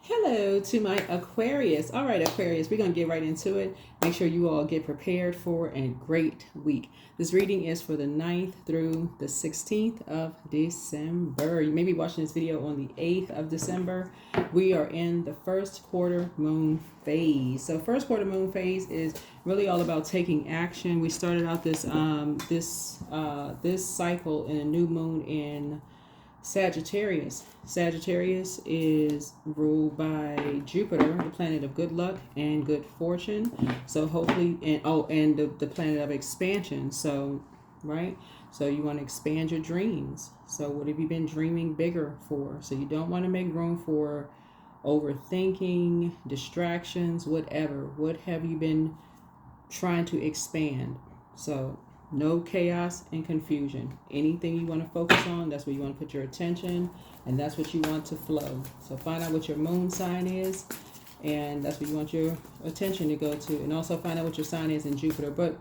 Hello to my Aquarius. All right, Aquarius, we're going to get right into it. Make sure you all get prepared for a great week. This reading is for the 9th through the 16th of December. You may be watching this video on the 8th of December. We are in the first quarter moon phase. So first quarter moon phase is really all about taking action. We started out this cycle in a new moon in Sagittarius. Sagittarius is ruled by Jupiter, the planet of good luck and good fortune. So hopefully, and the planet of expansion. So, right? So you want to expand your dreams. So what have you been dreaming bigger for? So you don't want to make room for overthinking, distractions, whatever. What have you been trying to expand? So no chaos and confusion. Anything you want to focus on, that's where you want to put your attention, and that's what you want to flow. So find out what your moon sign is, and that's what you want your attention to go to. And also find out what your sign is in Jupiter. But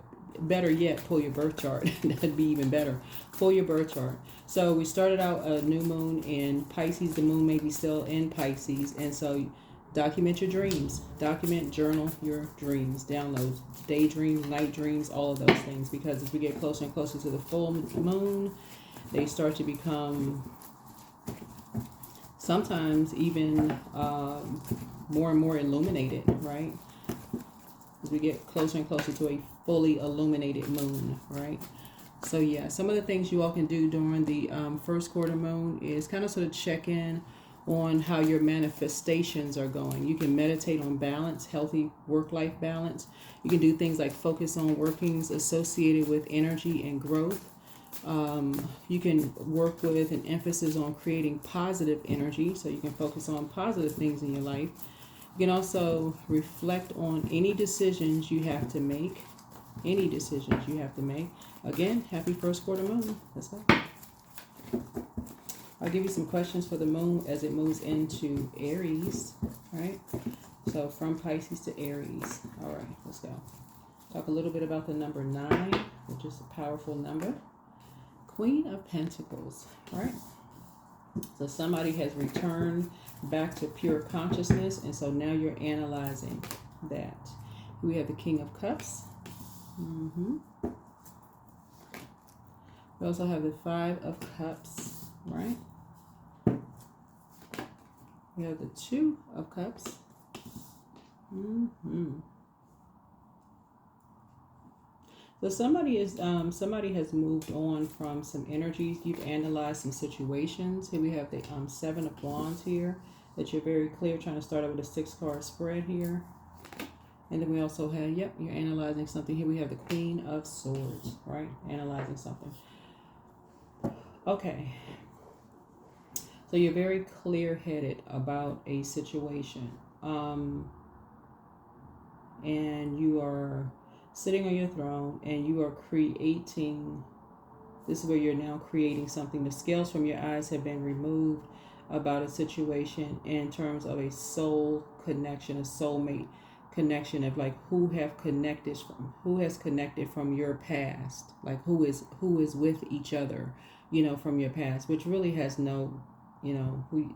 better yet, pull your birth chart. That'd be even better. Pull your birth chart. So we started out a new moon in Pisces. The moon may be still in Pisces, and so document your dreams. Document, journal your dreams, downloads, daydreams, night dreams, all of those things. Because as we get closer and closer to the full moon, they start to become sometimes even more and more illuminated, right? As we get closer and closer to a fully illuminated moon, right? So yeah, some of the things you all can do during the first quarter moon is kind of sort of check in on how your manifestations are going. You can meditate on balance, healthy work-life balance. You can do things like focus on workings associated with energy and growth. You can work with an emphasis on creating positive energy, so you can focus on positive things in your life. You can also reflect on any decisions you have to make. Any decisions you have to make. Again, happy first quarter moon. That's all. I'll give you some questions for the moon as it moves into Aries, right? So from Pisces to Aries. All right, let's go. Talk a little bit about the number 9, which is a powerful number. Queen of Pentacles, right? So somebody has returned back to pure consciousness, and so now you're analyzing that. We have the King of Cups. We also have the 5 of Cups, right? We have the 2 of Cups. So somebody has moved on from some energies. You've analyzed some situations. Here we have the 7 of Wands here, that you're very clear, trying to start out with a 6-card spread here. And then we also have, you're analyzing something. Here we have the Queen of Swords, right? Analyzing something. Okay. So you're very clear-headed about a situation. And you are sitting on your throne and you are creating, this is where you're now creating something. The scales from your eyes have been removed about a situation in terms of a soul connection, a soulmate connection of like who has connected from your past, like who is with each other, from your past, which really has no,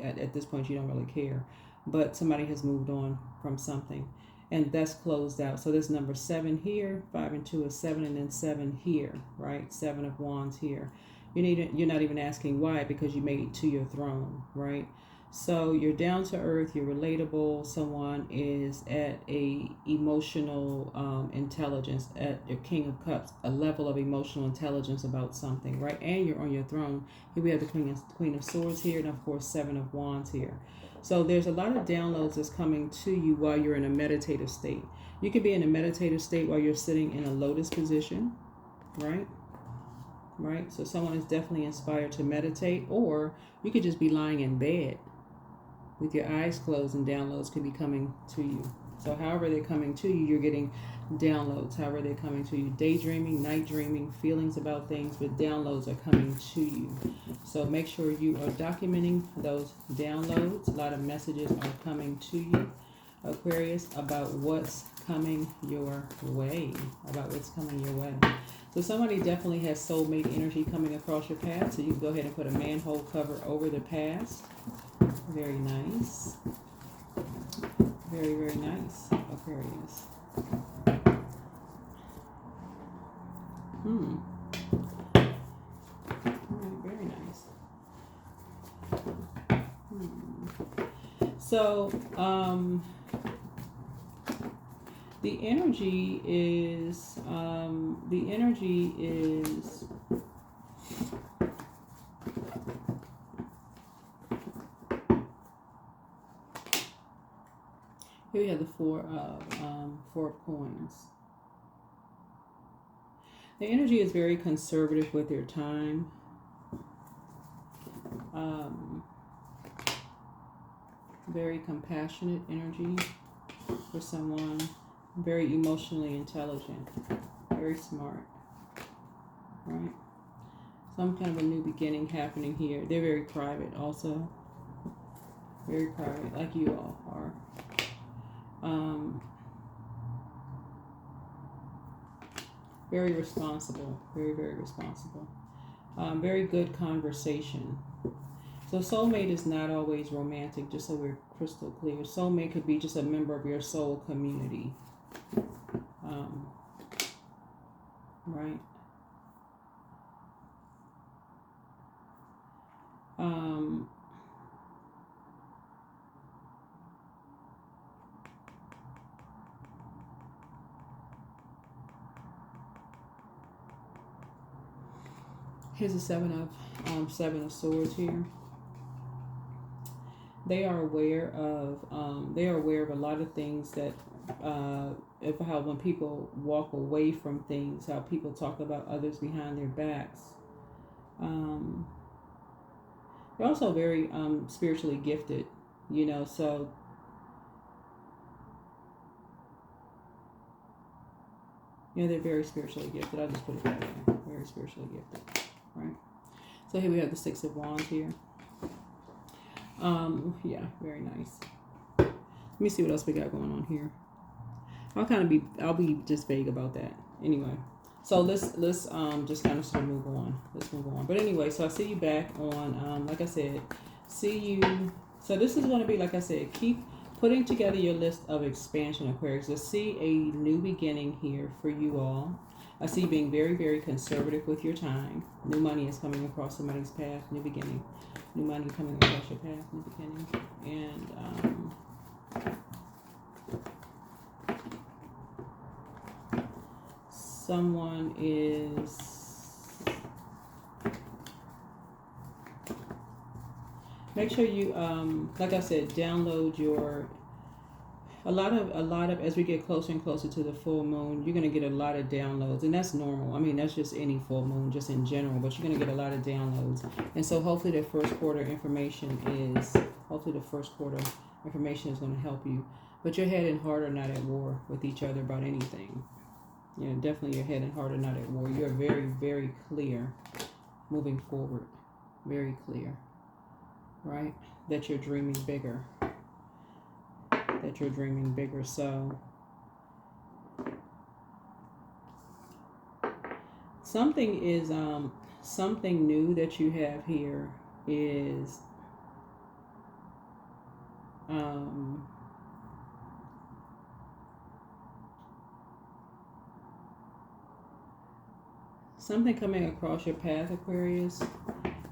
at this point you don't really care, but somebody has moved on from something, and that's closed out. So there's number 7 here, 5 and 2 is 7, and then 7 here, right? 7 of Wands here. You're not even asking why, because you made it to your throne, right? So you're down to earth, you're relatable. Someone is at a emotional intelligence, at your King of Cups, a level of emotional intelligence about something, right? And you're on your throne. Here we have the Queen of Swords here, and of course 7 of Wands here. So there's a lot of downloads that's coming to you while you're in a meditative state. You could be in a meditative state while you're sitting in a lotus position, right? Right? So someone is definitely inspired to meditate, or you could just be lying in bed with your eyes closed, and downloads could be coming to you. So however they're coming to you, you're getting downloads. However they're coming to you, daydreaming, night dreaming, feelings about things, but downloads are coming to you. So make sure you are documenting those downloads. A lot of messages are coming to you, Aquarius, about what's coming your way. So somebody definitely has soulmate energy coming across your path. So you can go ahead and put a manhole cover over the past. Very nice. So, the energy is, here we have the Four of Coins. The energy is very conservative with your time. Very compassionate energy for someone. Very emotionally intelligent. Very smart. Right? Some kind of a new beginning happening here. They're very private also. Very private, like you all are. Very responsible. Very, very responsible. Very good conversation. So soulmate is not always romantic, just so we're crystal clear. Soulmate could be just a member of your soul community. Right? Here's a Seven of Swords here. They are aware of a lot of things that of how when people walk away from things, how people talk about others behind their backs. They're also very spiritually gifted, you know, so they're very spiritually gifted. I'll just put it that way. Very spiritually gifted. Right. So here we have the Six of Wands here. Yeah, very nice. Let me see what else we got going on here. I'll be just vague about that. Anyway. So let's just kind of sort of move on. Let's move on. But anyway, so I see you back on like I said, see you. So this is going to be, like I said, keep putting together your list of expansion, Aquarius. Let's see a new beginning here for you all. I see you being very, very conservative with your time. New money is coming across somebody's path. New beginning. New money coming across your path. New beginning. And someone is make sure you like I said, download your a lot of as we get closer and closer to the full moon, you're going to get a lot of downloads, and that's normal. I mean, that's just any full moon, just in general, but you're going to get a lot of downloads. And so hopefully the first quarter information is going to help you. But your head and heart are not at war with each other about anything. You know, definitely your head and heart are not at war. You're very, very clear moving forward. Very clear. Right? That you're dreaming bigger. So something is something new that you have here is something coming across your path, Aquarius,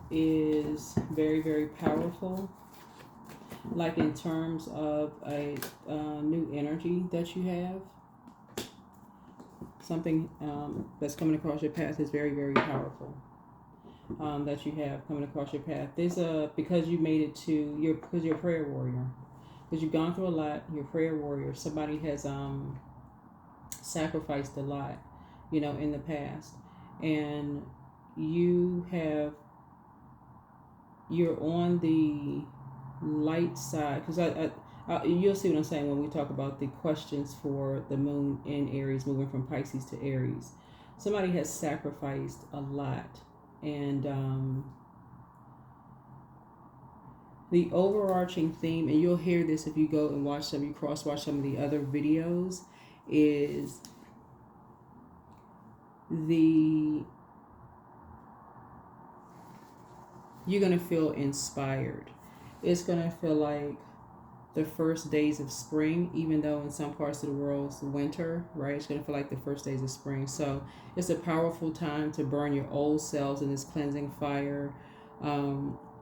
is very, very powerful. Like in terms of a new energy that you have. Something that's coming across your path is very, very powerful. That you have coming across your path. There's because you made it to because you're a prayer warrior. Because you've gone through a lot, you're a prayer warrior. Somebody has sacrificed a lot, you know, in the past. And you're on the light side, because you'll see what I'm saying when we talk about the questions for the moon in Aries, moving from Pisces to Aries. Somebody has sacrificed a lot, and the overarching theme, and you'll hear this if you go and cross-watch some of the other videos, is you're going to feel inspired. It's going to feel like the first days of spring, even though in some parts of the world it's winter, right? It's going to feel like the first days of spring. So it's a powerful time to burn your old selves in this cleansing fire.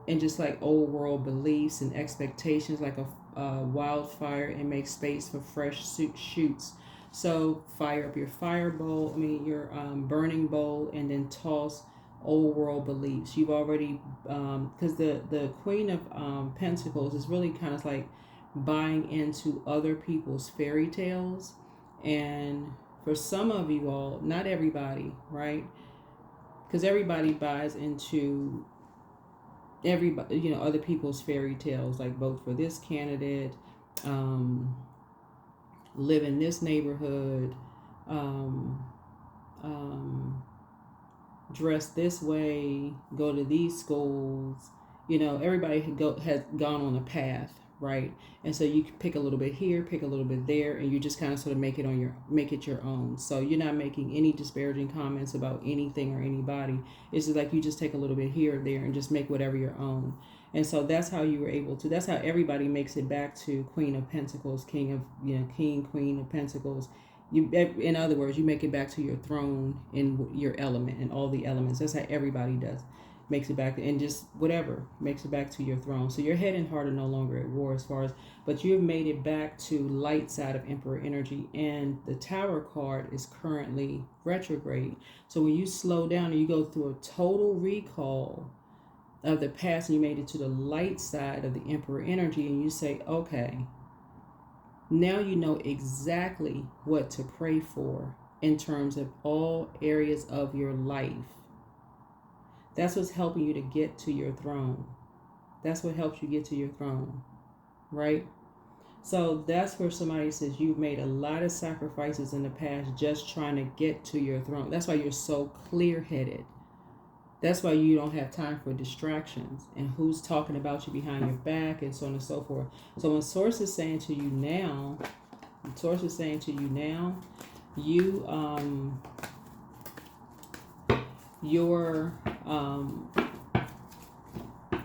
and just like old world beliefs and expectations, like a wildfire, and make space for fresh shoots. So fire up your fire bowl, your burning bowl, and then toss old world beliefs. You've already, because the Queen of Pentacles is really kind of like buying into other people's fairy tales. And for some of you all, not everybody, right? Because everybody buys into everybody, other people's fairy tales, like vote for this candidate, live in this neighborhood, dress this way, go to these schools. Everybody has gone on a path, right? And so you can pick a little bit here, pick a little bit there, and you just kind of sort of make it your own. So you're not making any disparaging comments about anything or anybody. It's just like you just take a little bit here or there and just make whatever your own. And so that's how you were able to. That's how everybody makes it back to Queen of Pentacles, King, Queen of Pentacles. In other words, you make it back to your throne in your element and all the elements. That's how everybody does. Makes it back, and just whatever makes it back to your throne. So your head and heart are no longer at war but you've made it back to light side of Emperor energy, and the Tower card is currently retrograde. So when you slow down and you go through a total recall of the past, and you made it to the light side of the Emperor energy, and you say, okay, now you know exactly what to pray for in terms of all areas of your life. That's what's helping you to get to your throne. That's what helps you get to your throne, right? So that's where somebody says you've made a lot of sacrifices in the past just trying to get to your throne. That's why you're so clear-headed. That's why you don't have time for distractions and who's talking about you behind your back and so on and so forth. So when Source is saying to you now,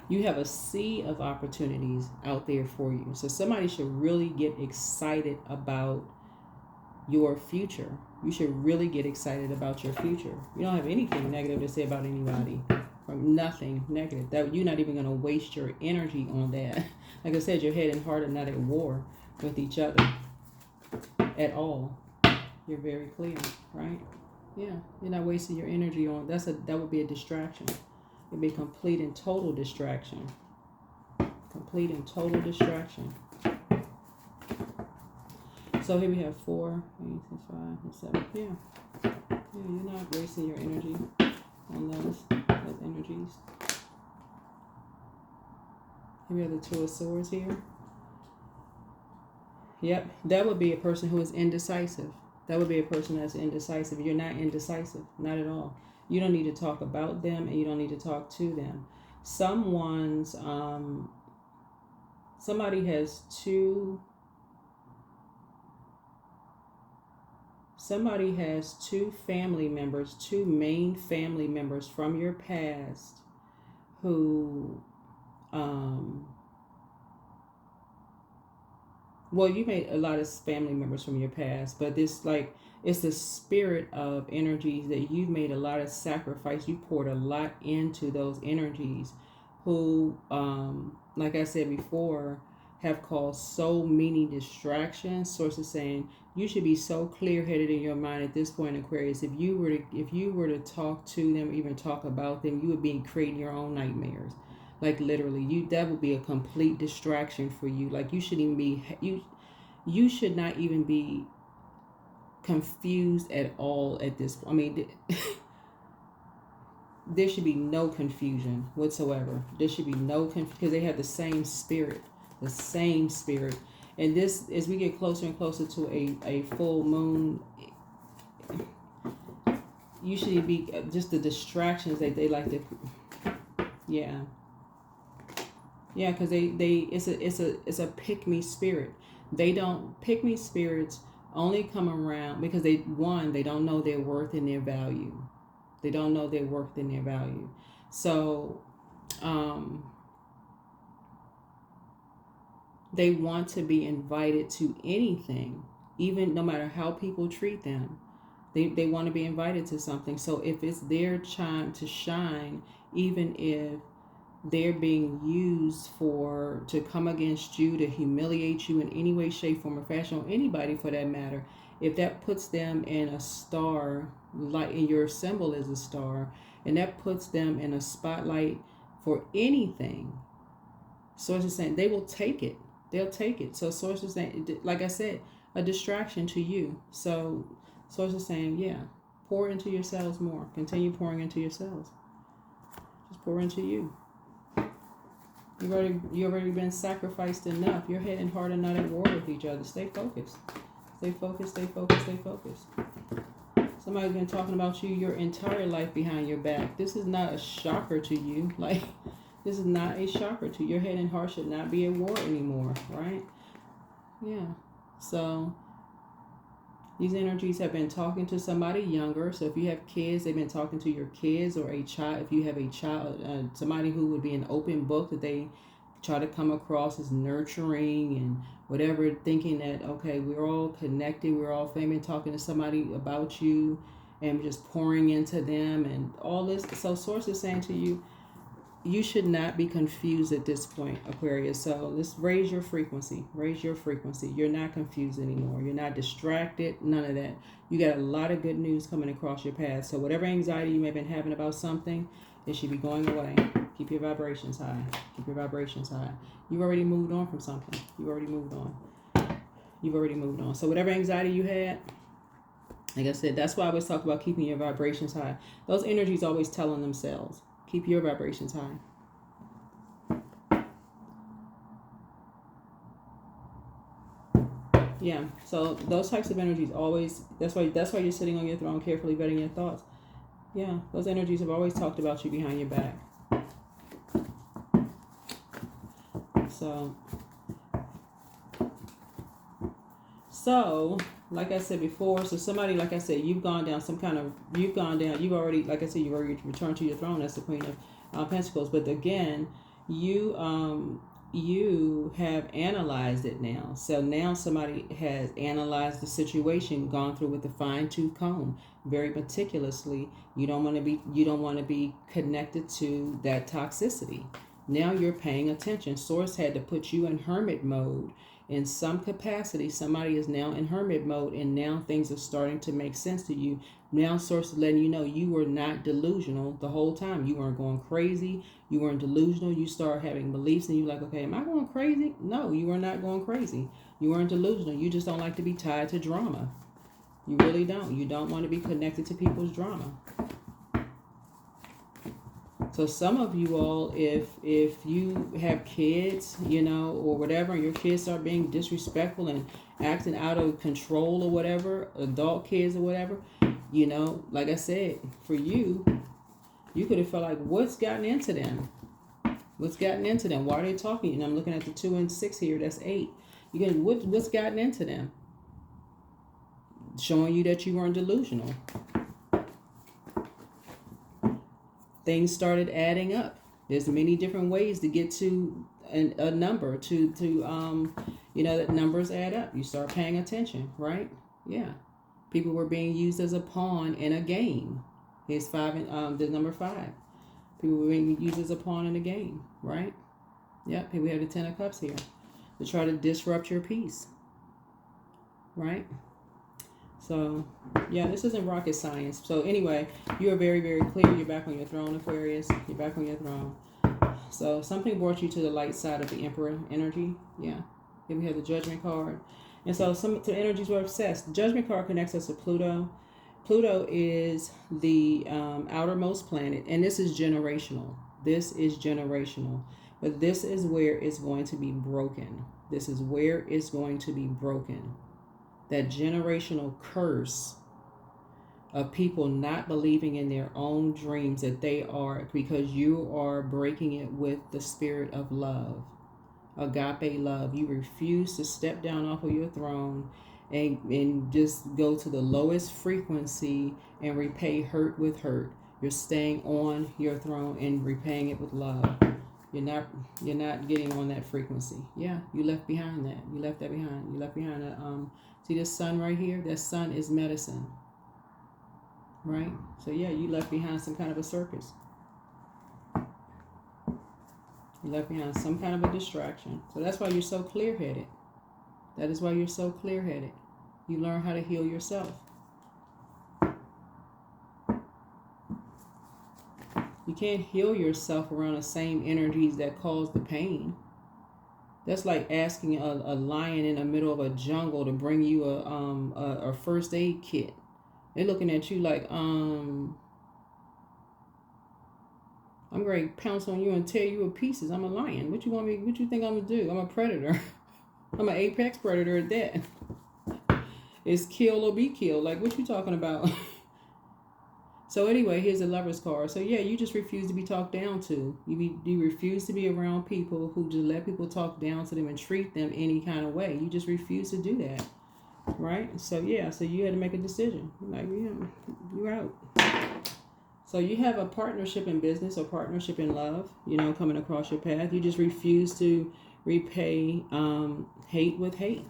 you have a sea of opportunities out there for you. So somebody should really get excited about your future. You should really get excited about your future. You don't have anything negative to say about anybody. Or nothing negative. That you're not even going to waste your energy on that. Like I said, your head and heart are not at war with each other at all. You're very clear, right? Yeah, you're not wasting your energy on that would be a distraction. It'd be complete and total distraction. Complete and total distraction. So here we have 4, 8, 5, and 7. Yeah, you're not wasting your energy on those energies. Here we have the 2 of Swords here. Yep, that would be a person who is indecisive. That would be a person that's indecisive. You're not indecisive, not at all. You don't need to talk about them, and you don't need to talk to them. Somebody has two family members, 2 main family members from your past who, well, you made a lot of family members from your past, but it's the spirit of energies that you've made a lot of sacrifice. You poured a lot into those energies who, like I said before, have caused so many distractions. Sources saying you should be so clear-headed in your mind at this point, Aquarius. If you were to talk to them, even talk about them, you would be creating your own nightmares. Like literally, that would be a complete distraction for you. Like you should not even be confused at all at this point. There should be no confusion whatsoever. There should be no confusion because they have the same spirit. And this, as we get closer and closer to a full moon, usually be just the distractions that they like to, yeah, because it's a pick me spirit. Pick me spirits only come around because they don't know their worth and their value. They don't know their worth and their value. So, they want to be invited to anything, even no matter how people treat them. They want to be invited to something. So if it's their time to shine, even if they're being used to come against you, to humiliate you in any way, shape, form, or fashion, or anybody for that matter. If that puts them in a star, like in your symbol is a star, and that puts them in a spotlight for anything, Source is saying they will take it. They'll take it. So Source is saying, like I said, a distraction to you. So Source is saying, yeah, pour into yourselves more. Continue pouring into yourselves. Just pour into you. You already been sacrificed enough. Your head and heart are not at war with each other. Stay focused. Stay focused, stay focused, stay focused. Somebody's been talking about you your entire life behind your back. This is not a shocker to you. Like, this is not a shocker to you. Your head and heart should not be at war anymore, right? Yeah. So these energies have been talking to somebody younger. So if you have kids, they've been talking to your kids, or a child. If you have a child, somebody who would be an open book that they try to come across as nurturing and whatever, thinking that, okay, we're all connected, we're all family, talking to somebody about you and just pouring into them and all this. So Source is saying to you, you should not be confused at this point, Aquarius. So let's raise your frequency. Raise your frequency. You're not confused anymore. You're not distracted. None of that. You got a lot of good news coming across your path. So whatever anxiety you may have been having about something, it should be going away. Keep your vibrations high. Keep your vibrations high. You've already moved on from something. You've already moved on. You've already moved on. So whatever anxiety you had, like I said, that's why I always talk about keeping your vibrations high. Those energies always telling themselves, keep your vibrations high. Yeah, so those types of energies always, that's why you're sitting on your throne carefully vetting your thoughts. Yeah, those energies have always talked about you behind your back. So like I said before, so somebody, like I said, you've already, like I said, you've already returned to your throne. That's the Queen of Pentacles. But again, you have analyzed it now. So now somebody has analyzed the situation, gone through with a fine-tooth comb, very meticulously. You don't want to be connected to that toxicity. Now you're paying attention. Source had to put you in hermit mode. In some capacity, somebody is now in hermit mode, and now things are starting to make sense to you. Now Source is letting you know you were not delusional the whole time. You weren't going crazy. You weren't delusional. You start having beliefs, and you're like, okay, am I going crazy? No, you were not going crazy. You weren't delusional. You just don't like to be tied to drama. You really don't. You don't want to be connected to people's drama. So some of you all, if you have kids, or whatever, and your kids start being disrespectful and acting out of control or whatever, adult kids or whatever, like I said, for you could have felt like, what's gotten into them? What's gotten into them? Why are they talking? And I'm looking at the 2 and 6 here. That's 8. What's gotten into them? Showing you that you weren't delusional. Things started adding up. There's many different ways to get to a number, that numbers add up. You start paying attention, right? Yeah. People were being used as a pawn in a game. Here's 5 and the number 5. People were being used as a pawn in a game, right? Yep. Here we have the 10 of Cups here to try to disrupt your peace, right? So, yeah, this isn't rocket science. So, anyway, you are very, very clear. You're back on your throne, Aquarius. You're back on your throne. So, something brought you to the light side of the Emperor energy. Yeah. Here we have the Judgment card. And so, some energies were obsessed. The Judgment card connects us to Pluto. Pluto is the outermost planet. And this is generational. This is generational. But this is where it's going to be broken. This is where it's going to be broken. That generational curse of people not believing in their own dreams, that they are, because you are breaking it with the spirit of love, agape love. You refuse to step down off of your throne and just go to the lowest frequency and repay hurt with hurt. You're staying on your throne and repaying it with love. You're not getting on that frequency. Yeah, you left behind that. You left that behind. You left behind that. See this sun right here? That sun is medicine. Right? So yeah, you left behind some kind of a circus. You left behind some kind of a distraction. So that's why you're so clear-headed. That is why you're so clear-headed. You learn how to heal yourself. You can't heal yourself around the same energies that cause the pain. That's like asking a lion in the middle of a jungle to bring you a first aid kit. They're looking at you like, I'm going to pounce on you and tear you to pieces. I'm a lion. What you think I'm going to do? I'm a predator. I'm an apex predator at that. It's kill or be killed. Like, what you talking about? So anyway, here's the Lover's card. So yeah, you just refuse to be talked down to. You refuse to be around people who just let people talk down to them and treat them any kind of way. You just refuse to do that, right? So yeah, so you had to make a decision. Like, you're out. So you have a partnership in business or partnership in love, coming across your path. You just refuse to repay hate with hate.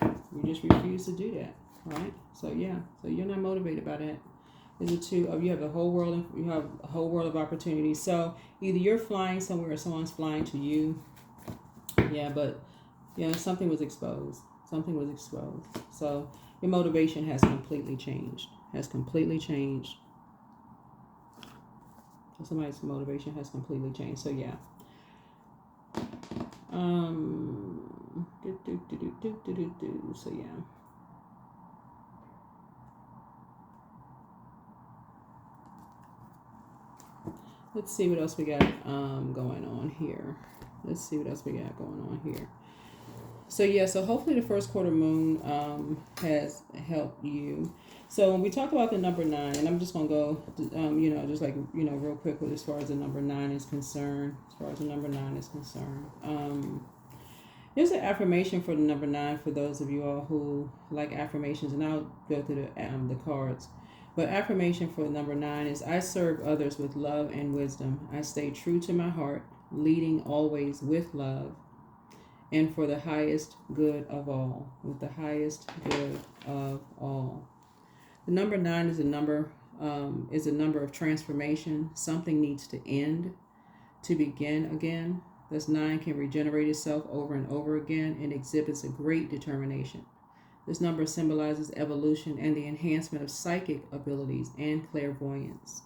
You just refuse to do that, right? So yeah, so you're not motivated by that. Is it two of you have a whole world? You have a whole world of opportunities. So either you're flying somewhere or someone's flying to you. Yeah, but something was exposed. Something was exposed. So your motivation has completely changed. So somebody's motivation has completely changed. So yeah. So yeah. Let's see what else we got going on here. So yeah, so hopefully the first quarter moon has helped you. So when we talk about the number 9, and I'm just gonna go, just like real quick with as far as the number 9 is concerned. Here's an affirmation for the number 9 for those of you all who like affirmations, and I'll go through the cards. But affirmation for number 9 is, I serve others with love and wisdom. I stay true to my heart, leading always with love and for the highest good of all. The number 9 is a number of transformation. Something needs to end to begin again. This 9 can regenerate itself over and over again and exhibits a great determination. This number symbolizes evolution and the enhancement of psychic abilities and clairvoyance.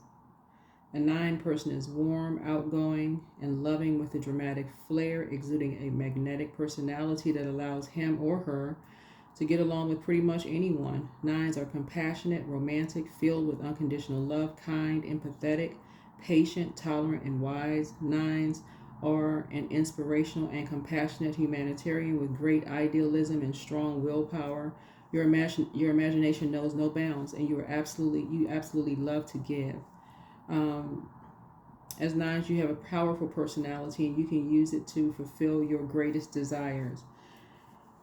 A 9 person is warm, outgoing, and loving with a dramatic flair, exuding a magnetic personality that allows him or her to get along with pretty much anyone. 9s are compassionate, romantic, filled with unconditional love, kind, empathetic, patient, tolerant, and wise. 9s are an inspirational and compassionate humanitarian with great idealism and strong willpower. Your imagination knows no bounds, and you absolutely love to give. As 9s, you have a powerful personality, and you can use it to fulfill your greatest desires.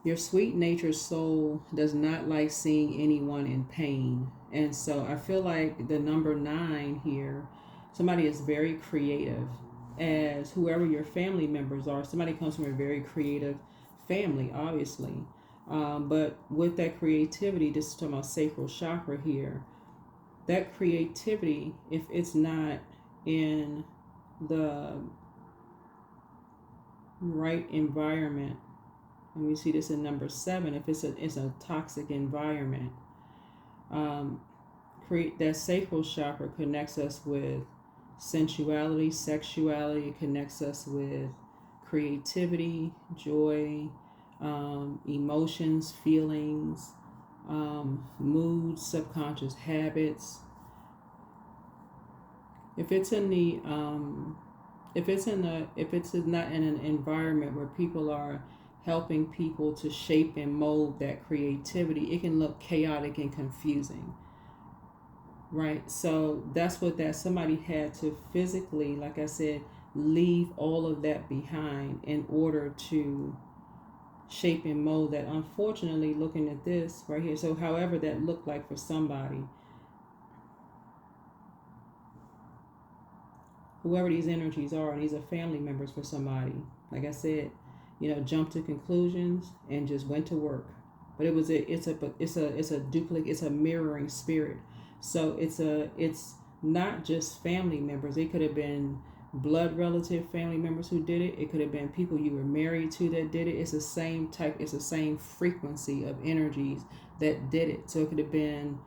Your sweet-natured soul does not like seeing anyone in pain, and so I feel like the number 9 here, somebody is very creative. As whoever your family members are, somebody comes from a very creative family, obviously. But with that creativity, this is talking about sacral chakra here, that creativity, if it's not in the right environment, and we see this in number 7, if it's a toxic environment, that sacral chakra connects us with sensuality, sexuality. It connects us with creativity, joy, emotions, feelings, moods, subconscious habits. If it's not in an environment where people are helping people to shape and mold that creativity, it can look chaotic and confusing. Right, so that's what somebody had to physically, like I said, leave all of that behind in order to shape and mold that. Unfortunately, looking at this right here, so however that looked like for somebody, whoever these energies are, and these are family members for somebody, like I said, jumped to conclusions and just went to work. But it's a mirroring spirit. So it's not just family members. It could have been blood relative, family members who did it. It could have been people you were married to that did it. It's the same type, it's the same frequency of energies that did it. So it could have been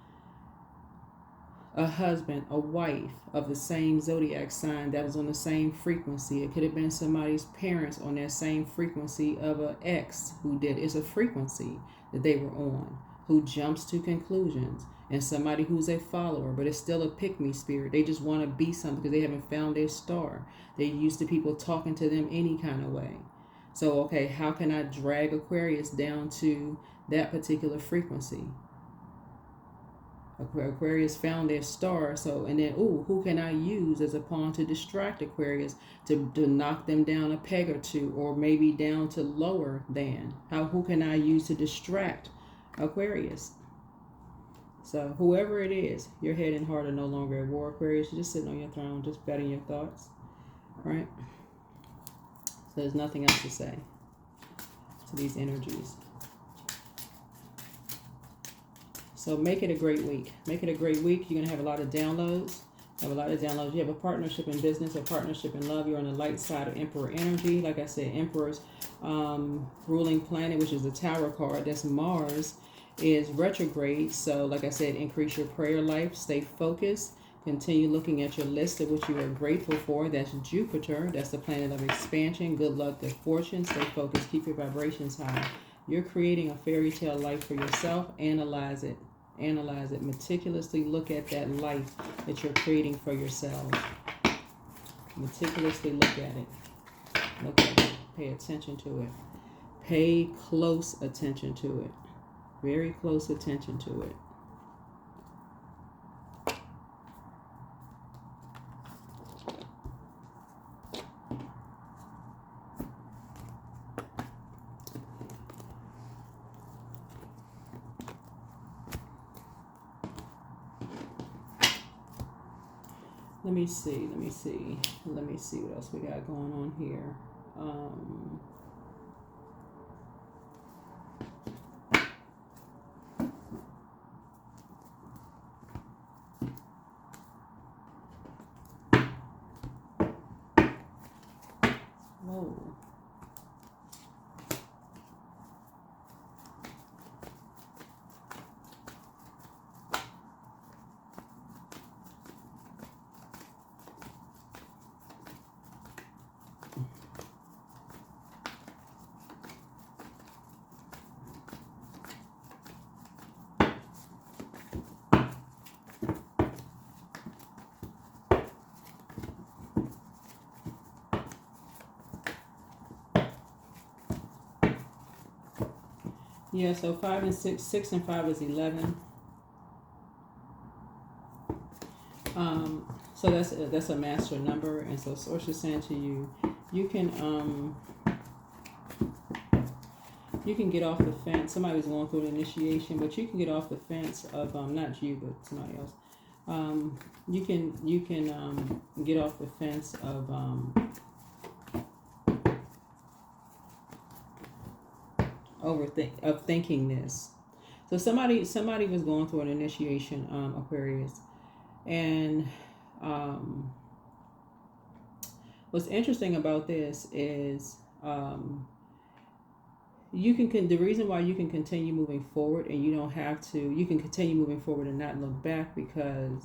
a husband, a wife of the same zodiac sign that was on the same frequency. It could have been somebody's parents on that same frequency of an ex who did. It's a frequency that they were on, who jumps to conclusions, and somebody who's a follower, but it's still a pick-me spirit. They just want to be something because they haven't found their star. They're used to people talking to them any kind of way. So, okay, how can I drag Aquarius down to that particular frequency? Aquarius found their star, so, and then, who can I use as a pawn to distract Aquarius, to knock them down a peg or two, or maybe down to lower than? Who can I use to distract Aquarius? So whoever it is, your head and heart are no longer at war, Aquarius. You're just sitting on your throne, just betting your thoughts, right? So there's nothing else to say to these energies. So make it a great week. Make it a great week. You're going to have a lot of downloads. You have a partnership in business, a partnership in love. You're on the light side of Emperor energy. Like I said, Emperor's ruling planet, which is the Tower card, that's Mars, is retrograde. So like I said, increase your prayer life. Stay focused. Continue looking at your list of what you are grateful for. That's Jupiter. That's the planet of expansion. Good luck, good fortune. Stay focused. Keep your vibrations high. You're creating a fairy tale life for yourself. Analyze it. Analyze it. Meticulously look at that life that you're creating for yourself. Meticulously look at it. Look at it. Pay attention to it. Pay close attention to it. Very close attention to it. Let me see what else we got going on here. Whoa. Yeah, so 5 and 6, 6 and 5 is 11. So that's a master number, and so Source is saying to you, you can get off the fence. Somebody was going through an initiation, but you can get off the fence of not you, but somebody else. You can get off the fence of thinking this. So somebody was going through an initiation, Aquarius, and what's interesting about this is the reason why you can continue moving forward and you can continue moving forward and not look back, because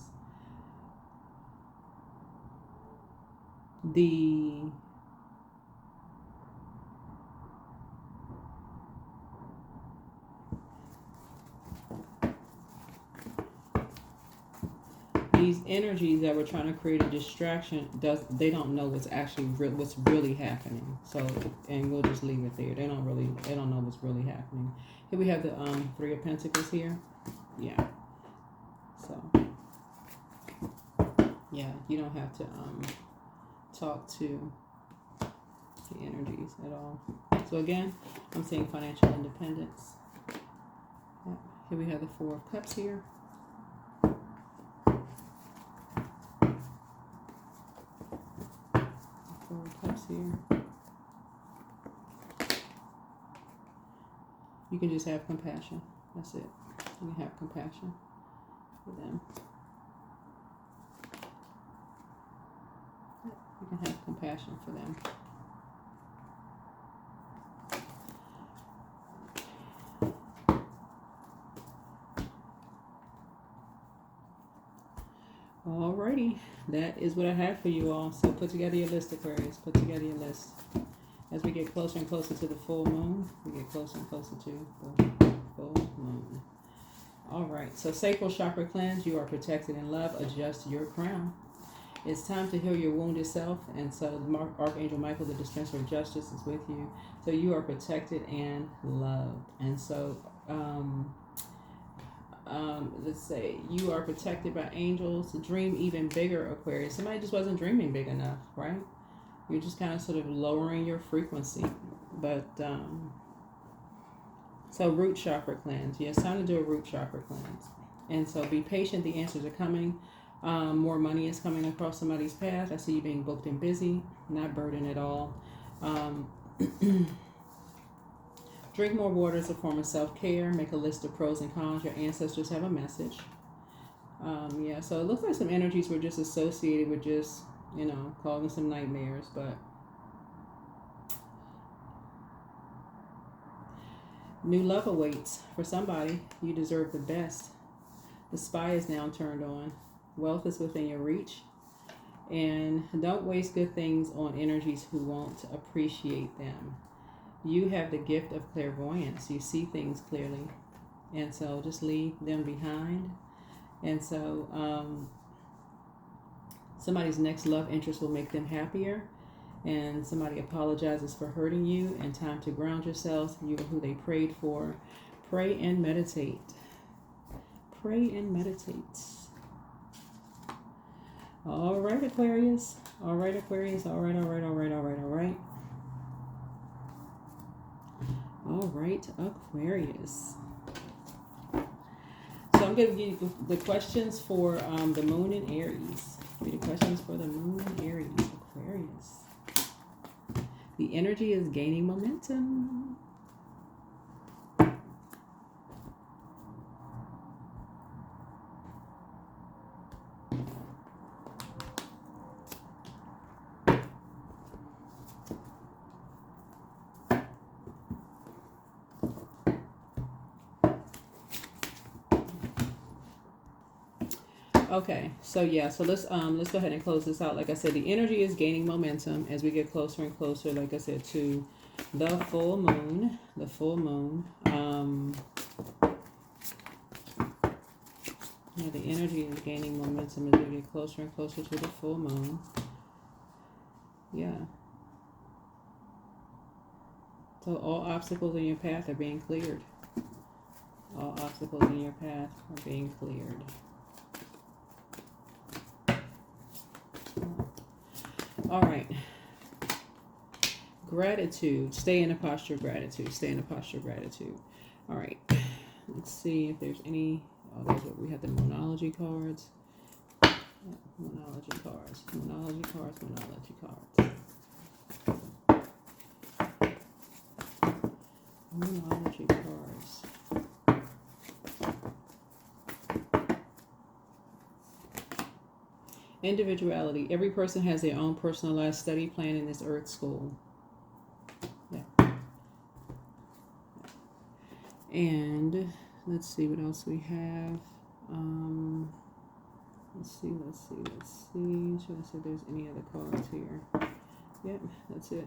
these energies that were trying to create a distraction, they don't know what's really happening. So, and we'll just leave it there. They don't know what's really happening. Here we have the 3 of Pentacles here. Yeah. So, yeah, you don't have to talk to the energies at all. So again, I'm saying financial independence. Yeah. Here we have the 4 of Cups here. 4 of Cups here. You can just have compassion. That's it. You can have compassion for them. You can have compassion for them. Alrighty, that is what I have for you all. So put together your list, Aquarius. Put together your list. As we get closer and closer to the full moon, we get closer and closer to the full moon. All right, so sacral chakra cleanse. You are protected in love. Adjust your crown. It's time to heal your wounded self. And so Archangel Michael, the dispenser of justice, is with you. So you are protected and loved. And so let's say you are protected by angels. Dream even bigger, Aquarius. Somebody just wasn't dreaming big enough, right? You're just kind of sort of lowering your frequency. But so root chakra cleanse. Yes, time to do a root chakra cleanse. And so be patient. The answers are coming. More money is coming across somebody's path. I see you being booked and busy, not burdened at all. Drink more water as a form of self-care. Make a list of pros and cons. Your ancestors have a message. Yeah, so it looks like some energies were just associated with just, causing some nightmares, but new love awaits for somebody. You deserve the best. The spy is now turned on. Wealth is within your reach. And don't waste good things on energies who won't appreciate them. You have the gift of clairvoyance. You see things clearly. And so just leave them behind. And so somebody's next love interest will make them happier. And somebody apologizes for hurting you. And time to ground yourselves. You are who they prayed for. Pray and meditate. Pray and meditate. All right, Aquarius. All right, Aquarius. All right, all right, all right, all right, all right. All right, Aquarius. So I'm going to give you the questions for the moon in Aries. Give you the questions for the moon in Aries, Aquarius. The energy is gaining momentum. Okay, so yeah, so let's go ahead and close this out. Like I said, the energy is gaining momentum as we get closer and closer, like I said, to the full moon. The full moon. Yeah, the energy is gaining momentum as we get closer and closer to the full moon. Yeah. So all obstacles in your path are being cleared. All obstacles in your path are being cleared. All right. Gratitude. Stay in a posture of gratitude. Stay in a posture of gratitude. All right. Let's see if there's any. Oh, those are, we have the Moonology cards. Moonology cards. Moonology cards. Moonology cards. Moonology cards. Individuality. Every person has their own personalized study plan in this earth school. Yeah. And let's see what else we have. Let's see. Should I see if there's any other cards here? Yep, that's it.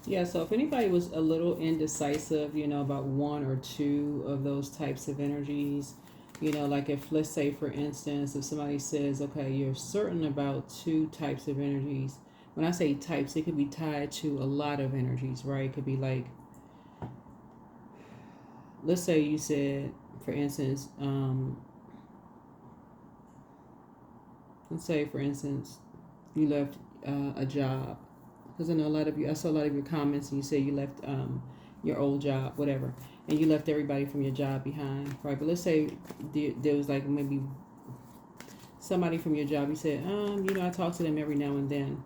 Yeah, so if anybody was a little indecisive, about one or two of those types of energies, like if, let's say, for instance, if somebody says, okay, you're certain about two types of energies. When I say types, it could be tied to a lot of energies, right? It could be like, let's say you said, for instance, let's say, for instance, you left a job, because I know a lot of you. I saw a lot of your comments, and you say you left your old job, whatever, and you left everybody from your job behind, right? But let's say there was like maybe somebody from your job. You said, I talk to them every now and then.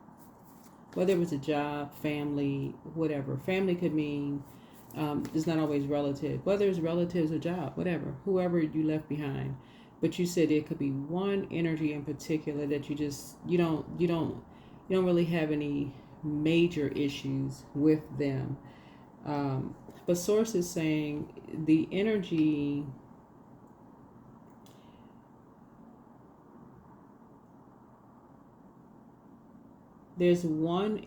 Whether it was a job, family, whatever. Family could mean it's not always relative. Whether it's relatives or job, whatever. Whoever you left behind. But you said it could be one energy in particular that you don't really have any major issues with them. But source is saying the energy, there's one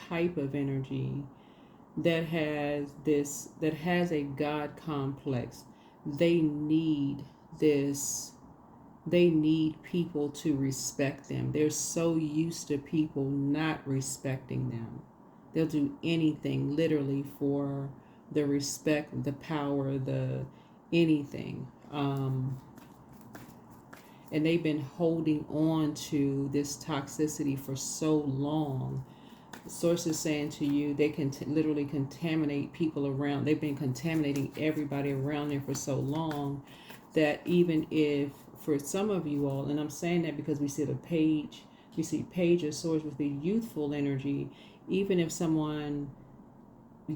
type of energy that has a God complex. They need people to respect them. They're so used to people not respecting them. They'll do anything literally for the respect, the power, the anything. And they've been holding on to this toxicity for so long. The source is saying to you, they can literally contaminate people around. They've been contaminating everybody around them for so long that even if, for some of you all, and I'm saying that because we see page of swords with the youthful energy, even if someone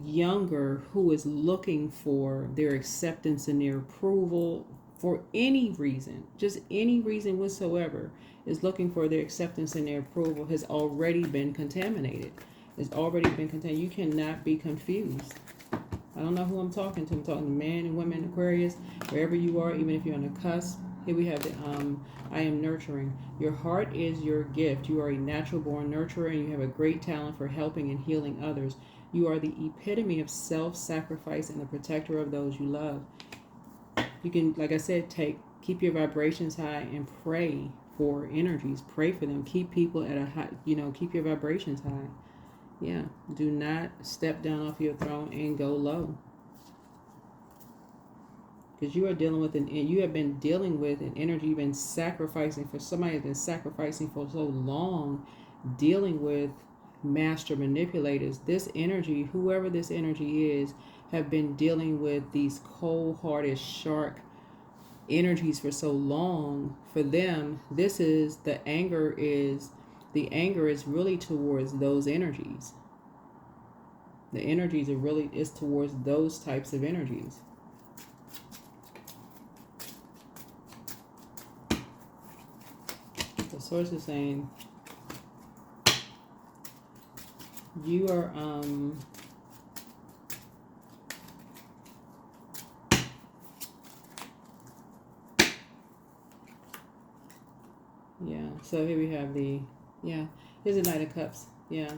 younger who is looking for their acceptance and their approval for any reason, just any reason whatsoever, is looking for their acceptance and their approval, has already been contaminated. You cannot be confused. I don't know who I'm talking to. I'm talking to men and women, Aquarius, wherever you are, even if you're on the cusp. Here we have the I am nurturing. Your heart is your gift. You are a natural born nurturer, and you have a great talent for helping and healing others. You are the epitome of self-sacrifice and the protector of those you love. You can, like I said, keep your vibrations high and pray for energies. Pray for them. Keep people at a high, keep your vibrations high. Yeah. Do not step down off your throne and go low. Because you have been dealing with an energy you've been sacrificing for. Somebody has been sacrificing for so long, dealing with master manipulators. This energy, whoever this energy is, have been dealing with these cold-hearted shark energies for so long. For them, the anger is really towards those energies. The energies is towards those types of energies. The source is saying you are so here we have here's the Knight of Cups. Yeah.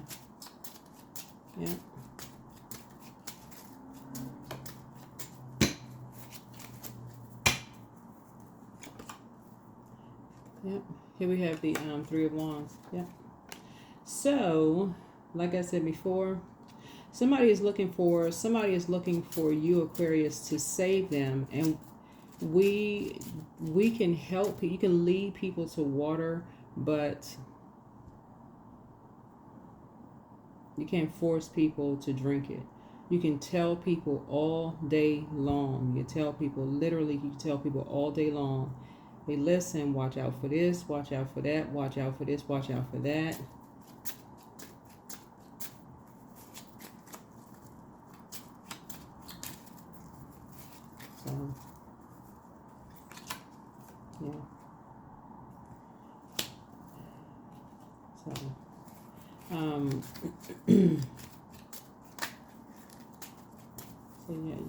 Here we have the Three of Wands. So, like I said before, somebody is looking for you, Aquarius, to save them, and we can help. You can lead people to water, but you can't force people to drink it. You can tell people all day long. You tell people all day long. Hey, listen, watch out for this, watch out for that, watch out for this, watch out for that. So,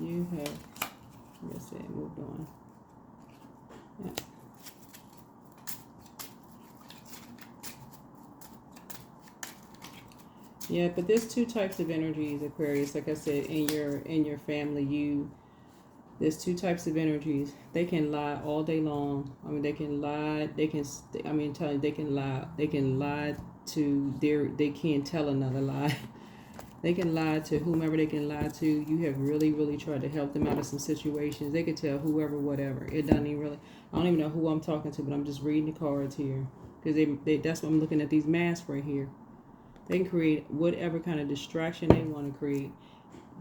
you have, let's say, moved on. Yeah, but there's two types of energies, Aquarius. Like I said, in your family, there's two types of energies. They can lie all day long. I mean, they can lie. They can lie. They can lie they can't tell another lie. They can lie to whomever they can lie to. You have really, really tried to help them out of some situations. They could tell whoever, whatever. It doesn't even really. I don't even know who I'm talking to, but I'm just reading the cards here. because that's what I'm looking at, these masks right here. They can create whatever kind of distraction they want to create.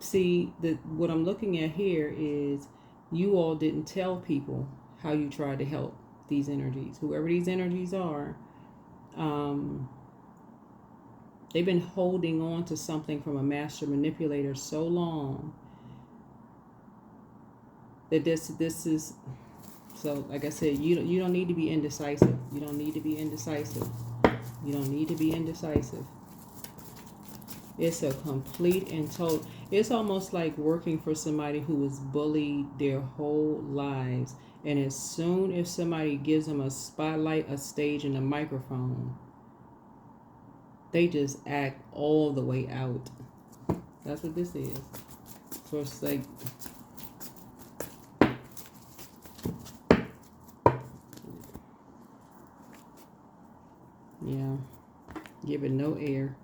See, what I'm looking at here is you all didn't tell people how you tried to help these energies. Whoever these energies are, they've been holding on to something from a master manipulator so long that this is, so like I said, you don't need to be indecisive. You don't need to be indecisive. You don't need to be indecisive. It's a complete and total. It's almost like working for somebody who was bullied their whole lives. And as soon as somebody gives them a spotlight, a stage, and a microphone, they just act all the way out. That's what this is. So it's like, yeah, give it no air.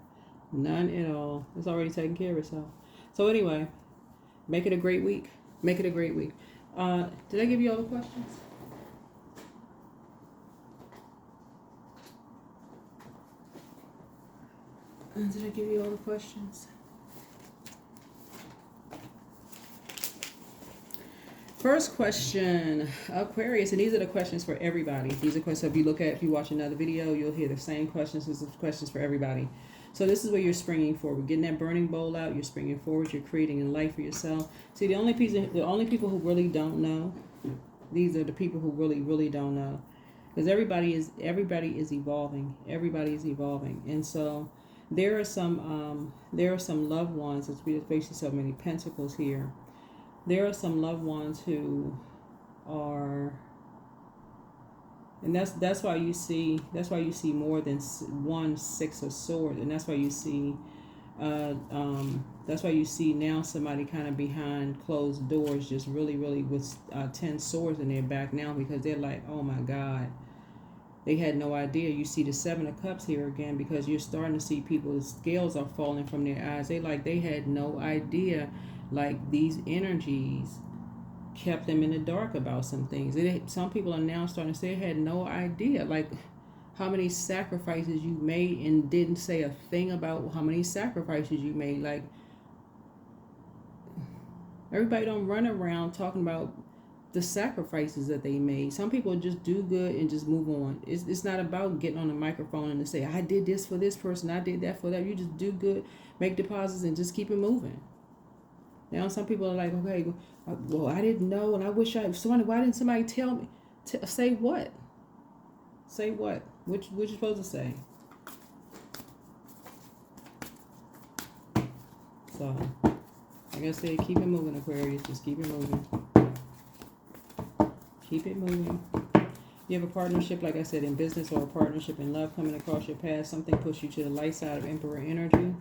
None at all. It's already taken care of itself. So anyway, make it a great week. Make it a great week. Did I give you all the questions? Did I give you all the questions? First question, Aquarius, and these are the questions for everybody. These are questions, if you watch another video, you'll hear the same questions. These are questions for everybody. So this is where you're springing forward. Getting that burning bowl out, you're springing forward, you're creating a life for yourself. See, the only people who really don't know, these are the people who really don't know. Because everybody is evolving. Everybody is evolving. And so there are some loved ones, as we face so many pentacles here. There are some loved ones who are, and that's why you see more than one Six of Swords, and that's why you see now somebody kind of behind closed doors, just really with 10 swords in their back now, because they're like, oh my God, they had no idea. You see the Seven of Cups here again, because you're starting to see people's scales are falling from their eyes. They had no idea, like these energies kept them in the dark about some things. Some people are now starting to say they had no idea, like how many sacrifices you made and didn't say a thing about how many sacrifices you made. Like, everybody don't run around talking about the sacrifices that they made. Some people just do good and just move on. It's not about getting on the microphone and to say, I did this for this person, I did that for that. You just do good, make deposits, and just keep it moving. Now some people are like, okay, well, I didn't know, and I wish why didn't somebody tell me? Say what? Say what? What you supposed to say? So, like I said, keep it moving, Aquarius. Just keep it moving. Keep it moving. You have a partnership, like I said, in business, or a partnership in love coming across your path. Something pushed you to the light side of Emperor energy.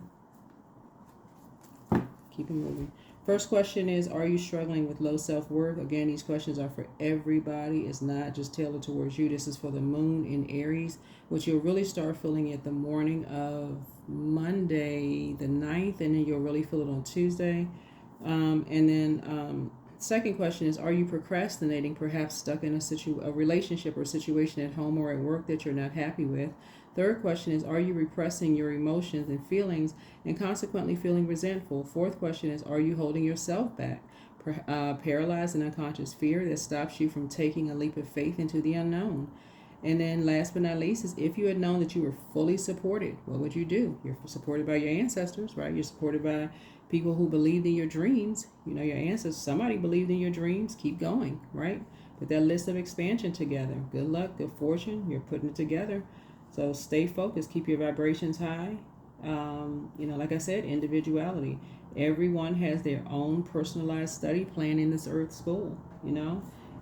Keep it moving. First question is, are you struggling with low self-worth? Again, these questions are for everybody. It's not just tailored towards you. This is for the moon in Aries, which you'll really start feeling at the morning of Monday the 9th, and then you'll really feel it on Tuesday. Second question is, are you procrastinating, perhaps stuck in a relationship or situation at home or at work that you're not happy with? Third question is, are you repressing your emotions and feelings and consequently feeling resentful? Fourth question is, are you holding yourself back, paralyzed in unconscious fear that stops you from taking a leap of faith into the unknown? And then last but not least is, if you had known that you were fully supported, what would you do? You're supported by your ancestors, right? You're supported by people who believed in your dreams. You know, your ancestors, somebody believed in your dreams. Keep going, right? Put that list of expansion together. Good luck, good fortune. You're putting it together. So stay focused. Keep your vibrations high. Like I said, individuality. Everyone has their own personalized study plan in this earth school.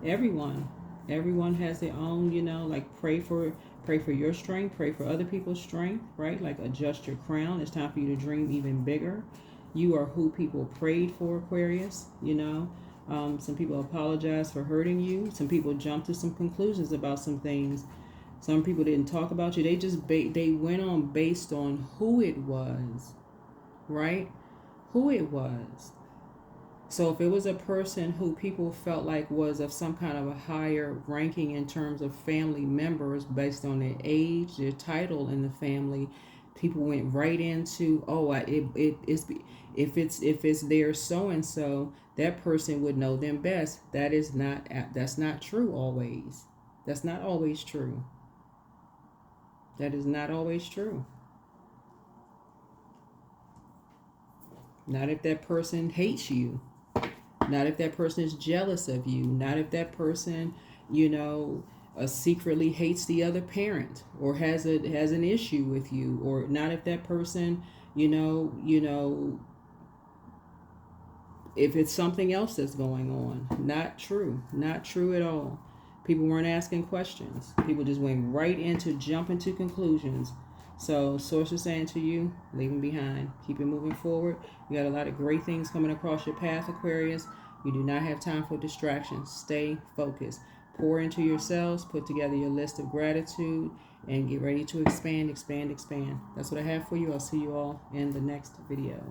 Everyone has their own, pray for your strength, pray for other people's strength, right? Like, adjust your crown. It's time for you to dream even bigger. You are who people prayed for, Aquarius. Some people apologize for hurting you. Some people jumped to some conclusions about some things. Some people didn't talk about you. They just they went on based on who it was, right? Who it was. So if it was a person who people felt like was of some kind of a higher ranking in terms of family members based on their age, their title in the family, people went right into, oh, it's if it's their so and so, that person would know them best. That's not true always. That's not always true. That is not always true. Not if that person hates you. Not if that person is jealous of you. Not if that person, secretly hates the other parent or has an issue with you. Or not if that person, if it's something else that's going on. Not true. Not true at all. People weren't asking questions. People just went right into jumping to conclusions. So source is saying to you, leave them behind. Keep it moving forward. You got a lot of great things coming across your path, Aquarius. You do not have time for distractions. Stay focused. Pour into yourselves. Put together your list of gratitude and get ready to expand, expand, expand. That's what I have for you. I'll see you all in the next video.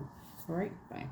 All right. Bye.